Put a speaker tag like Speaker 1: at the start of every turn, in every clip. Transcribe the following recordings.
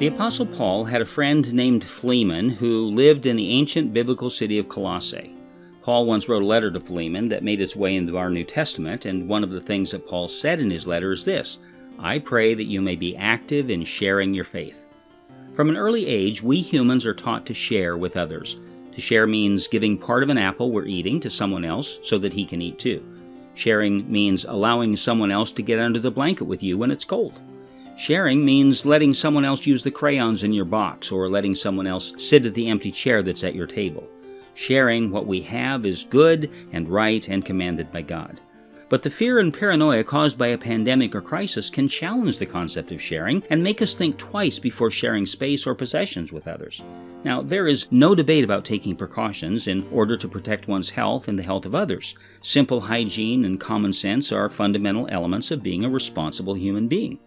Speaker 1: The Apostle Paul had a friend named Philemon who lived in the ancient biblical city of Colossae. Paul once wrote a letter to Philemon that made its way into our New Testament, and one of the things that Paul said in his letter is this: "I pray that you may be active in sharing your faith." From an early age, we humans are taught to share with others. To share means giving part of an apple we're eating to someone else so that he can eat too. Sharing means allowing someone else to get under the blanket with you when it's cold. Sharing means letting someone else use the crayons in your box or letting someone else sit at the empty chair that's at your table. Sharing what we have is good and right and commanded by God. But the fear and paranoia caused by a pandemic or crisis can challenge the concept of sharing and make us think twice before sharing space or possessions with others. Now, there is no debate about taking precautions in order to protect one's health and the health of others. Simple hygiene and common sense are fundamental elements of being a responsible human being.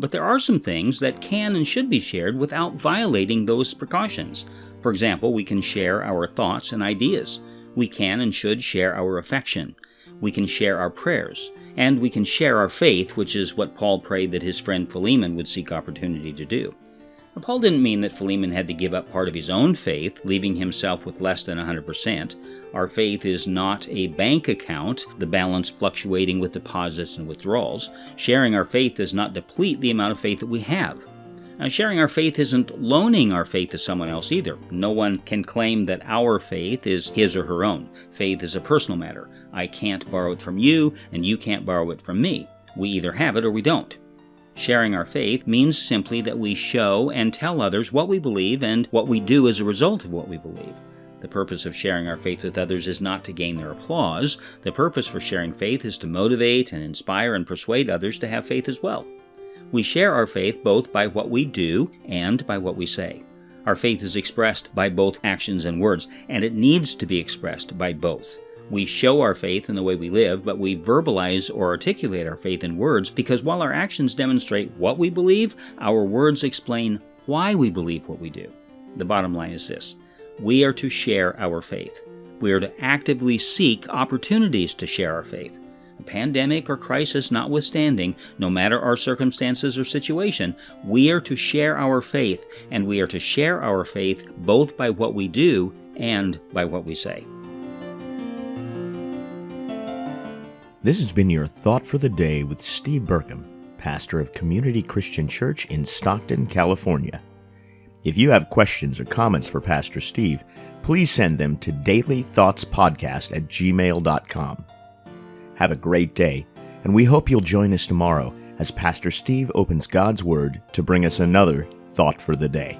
Speaker 1: But there are some things that can and should be shared without violating those precautions. For example, we can share our thoughts and ideas. We can and should share our affection. We can share our prayers. And we can share our faith, which is what Paul prayed that his friend Philemon would seek opportunity to do. Now, Paul didn't mean that Philemon had to give up part of his own faith, leaving himself with less than 100%. Our faith is not a bank account, the balance fluctuating with deposits and withdrawals. Sharing our faith does not deplete the amount of faith that we have. Now, sharing our faith isn't loaning our faith to someone else either. No one can claim that our faith is his or her own. Faith is a personal matter. I can't borrow it from you, and you can't borrow it from me. We either have it or we don't. Sharing our faith means simply that we show and tell others what we believe and what we do as a result of what we believe. The purpose of sharing our faith with others is not to gain their applause. The purpose for sharing faith is to motivate and inspire and persuade others to have faith as well. We share our faith both by what we do and by what we say. Our faith is expressed by both actions and words, and it needs to be expressed by both. We show our faith in the way we live, but we verbalize or articulate our faith in words because while our actions demonstrate what we believe, our words explain why we believe what we do. The bottom line is this: we are to share our faith. We are to actively seek opportunities to share our faith. A pandemic or crisis notwithstanding, no matter our circumstances or situation, we are to share our faith, and we are to share our faith both by what we do and by what we say.
Speaker 2: This has been your Thought for the Day with Steve Burkham, pastor of Community Christian Church in Stockton, California. If you have questions or comments for Pastor Steve, please send them to dailythoughtspodcast@gmail.com. Have a great day, and we hope you'll join us tomorrow as Pastor Steve opens God's Word to bring us another Thought for the Day.